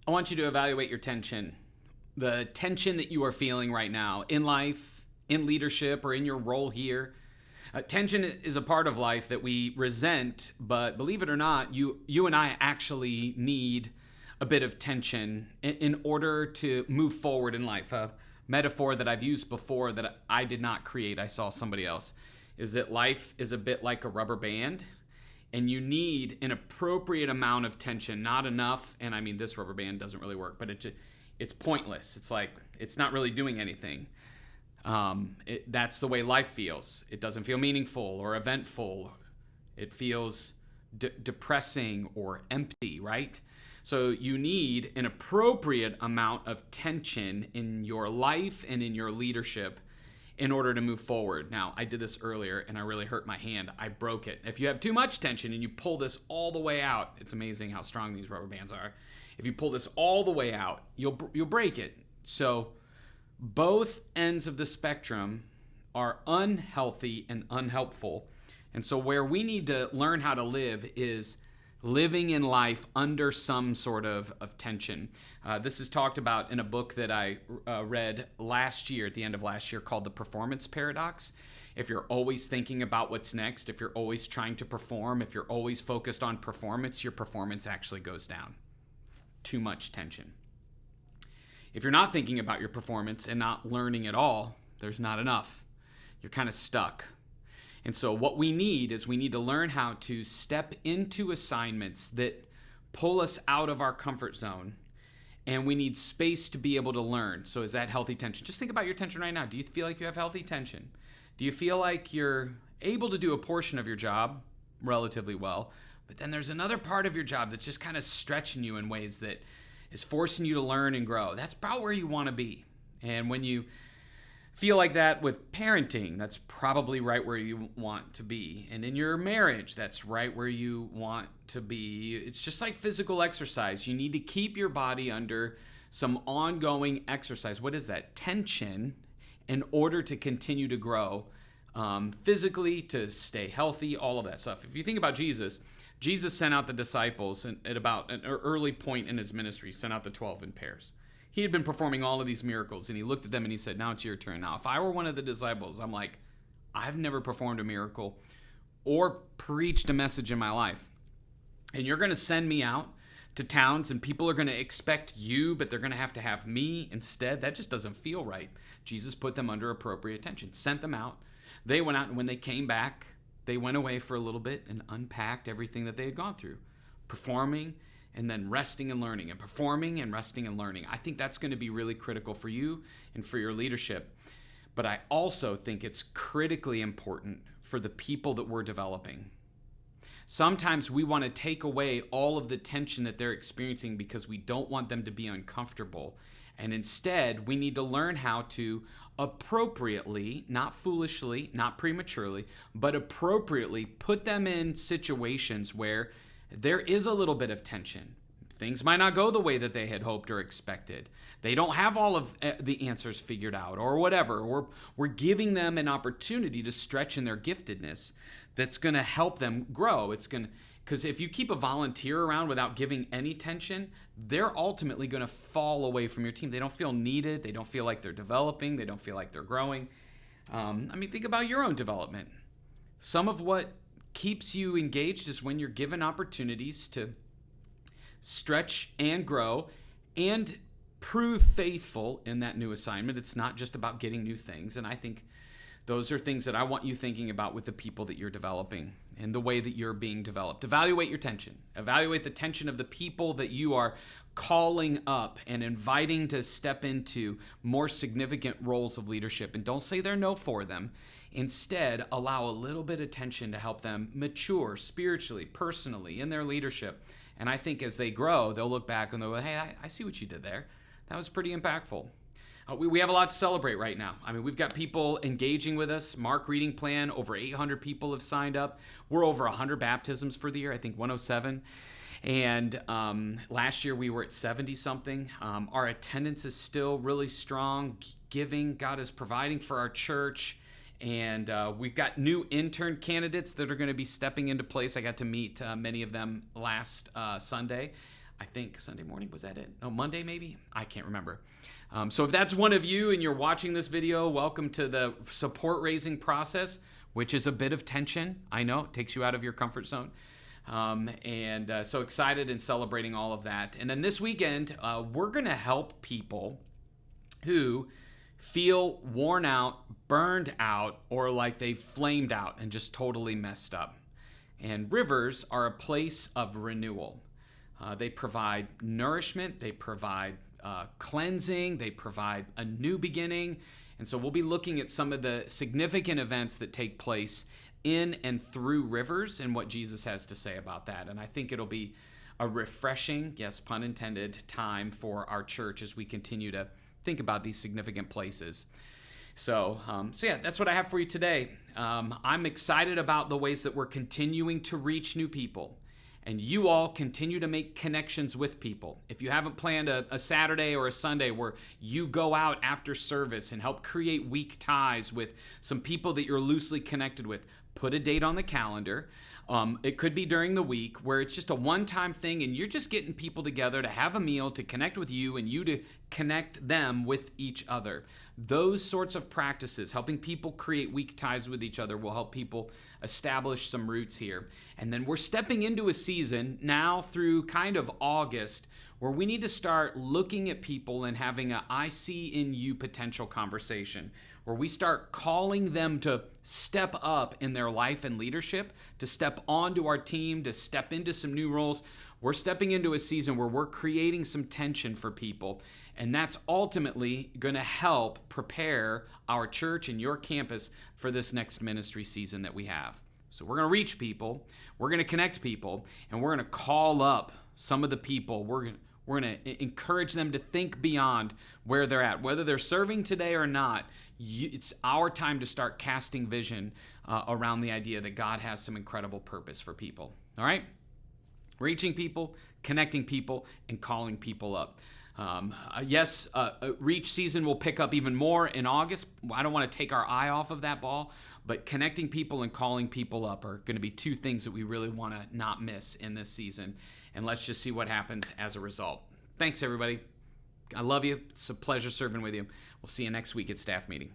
I want you to evaluate your tension, the tension that you are feeling right now in life, in leadership, or in your role here. Tension is a part of life that we resent, but believe it or not, you and I actually need a bit of tension in order to move forward in life. A metaphor that I've used before that I did not create, I saw somebody else, is that life is a bit like a rubber band, and you need an appropriate amount of tension, not enough. And I mean, this rubber band doesn't really work, but it's pointless. It's like it's not really doing anything. That's the way life feels. It doesn't feel meaningful or eventful. It feels depressing or empty, right? So you need an appropriate amount of tension in your life and in your leadership in order to move forward. Now, I did this earlier and I really hurt my hand. I broke it. If you have too much tension and you pull this all the way out, it's amazing how strong these rubber bands are. If you pull this all the way out, you'll break it. So both ends of the spectrum are unhealthy and unhelpful. And so where we need to learn how to live is living in life under some sort of tension. This is talked about in a book that I read last year, at the end of last year, called The Performance Paradox. If you're always thinking about what's next, if you're always trying to perform, if you're always focused on performance, your performance actually goes down. Too much tension. If you're not thinking about your performance and not learning at all, there's not enough. You're kind of stuck. And so what we need is we need to learn how to step into assignments that pull us out of our comfort zone, and we need space to be able to learn. So is that healthy tension? Just think about your tension right now. Do you feel like you have healthy tension? Do you feel like you're able to do a portion of your job relatively well, but then there's another part of your job that's just kind of stretching you in ways that is forcing you to learn and grow? That's about where you want to be. And when you feel like that with parenting, that's probably right where you want to be. And in your marriage, that's right where you want to be. It's just like physical exercise. You need to keep your body under some ongoing exercise. What is that? Tension, in order to continue to grow physically, to stay healthy, all of that stuff. If you think about Jesus sent out the disciples at about an early point in his ministry, sent out the 12 in pairs. He had been performing all of these miracles, and he looked at them and he said, now it's your turn. Now, if I were one of the disciples, I'm like, I've never performed a miracle or preached a message in my life. And you're going to send me out to towns, and people are going to expect you, but they're going to have me instead. That just doesn't feel right. Jesus put them under appropriate tension, sent them out. They went out, and when they came back, they went away for a little bit and unpacked everything that they had gone through, performing and then resting and learning, and performing and resting and learning. I think that's going to be really critical for you and for your leadership. But I also think it's critically important for the people that we're developing. Sometimes we want to take away all of the tension that they're experiencing because we don't want them to be uncomfortable. And instead, we need to learn how to appropriately, not foolishly, not prematurely, but appropriately put them in situations where there is a little bit of tension. Things might not go the way that they had hoped or expected. They don't have all of the answers figured out or whatever. We're giving them an opportunity to stretch in their giftedness that's going to help them grow. Because if you keep a volunteer around without giving any tension, they're ultimately going to fall away from your team. They don't feel needed. They don't feel like they're developing. They don't feel like they're growing. Think about your own development. Some of what keeps you engaged is when you're given opportunities to stretch and grow and prove faithful in that new assignment. It's not just about getting new things. And I think those are things that I want you thinking about with the people that you're developing and the way that you're being developed. Evaluate your tension. Evaluate the tension of the people that you are calling up and inviting to step into more significant roles of leadership. And don't say they're no for them. Instead, allow a little bit of tension to help them mature spiritually, personally, in their leadership. And I think as they grow, they'll look back and they'll go, hey, I see what you did there. That was pretty impactful. We have a lot to celebrate right now. We've got people engaging with us. Mark Reading Plan, over 800 people have signed up. We're over 100 baptisms for the year, I think 107. And last year we were at 70-something. Our attendance is still really strong. Giving, God is providing for our church. And we've got new intern candidates that are going to be stepping into place. I got to meet many of them last Sunday. I think Sunday morning, was that it? No, Monday maybe? I can't remember. So if that's one of you and you're watching this video, welcome to the support raising process, which is a bit of tension. I know, it takes you out of your comfort zone. So excited and celebrating all of that. And then this weekend, we're going to help people who feel worn out, burned out, or like they've flamed out and just totally messed up. And rivers are a place of renewal. They provide nourishment, they provide cleansing, they provide a new beginning. And so we'll be looking at some of the significant events that take place in and through rivers and what Jesus has to say about that. And I think it'll be a refreshing, yes, pun intended, time for our church as we continue to think about these significant places. So yeah, that's what I have for you today. I'm excited about the ways that we're continuing to reach new people. And you all continue to make connections with people. If you haven't planned a Saturday or a Sunday where you go out after service and help create weak ties with some people that you're loosely connected with, put a date on the calendar. It could be during the week where it's just a one-time thing and you're just getting people together to have a meal, to connect with you and you to connect them with each other. Those sorts of practices, helping people create weak ties with each other, will help people establish some roots here. And then we're stepping into a season now through kind of August where we need to start looking at people and having a I see in you potential conversation, where we start calling them to step up in their life and leadership, to step onto our team, to step into some new roles. We're stepping into a season where we're creating some tension for people, and that's ultimately going to help prepare our church and your campus for this next ministry season that we have. So we're going to reach people, we're going to connect people, and we're going to call up some of the people. We're going to encourage them to think beyond where they're at. Whether they're serving today or not, it's our time to start casting vision around the idea that God has some incredible purpose for people. All right? Reaching people, connecting people, and calling people up. Reach season will pick up even more in August. I don't want to take our eye off of that ball, but connecting people and calling people up are going to be two things that we really want to not miss in this season. And let's just see what happens as a result. Thanks, everybody. I love you. It's a pleasure serving with you. We'll see you next week at staff meeting.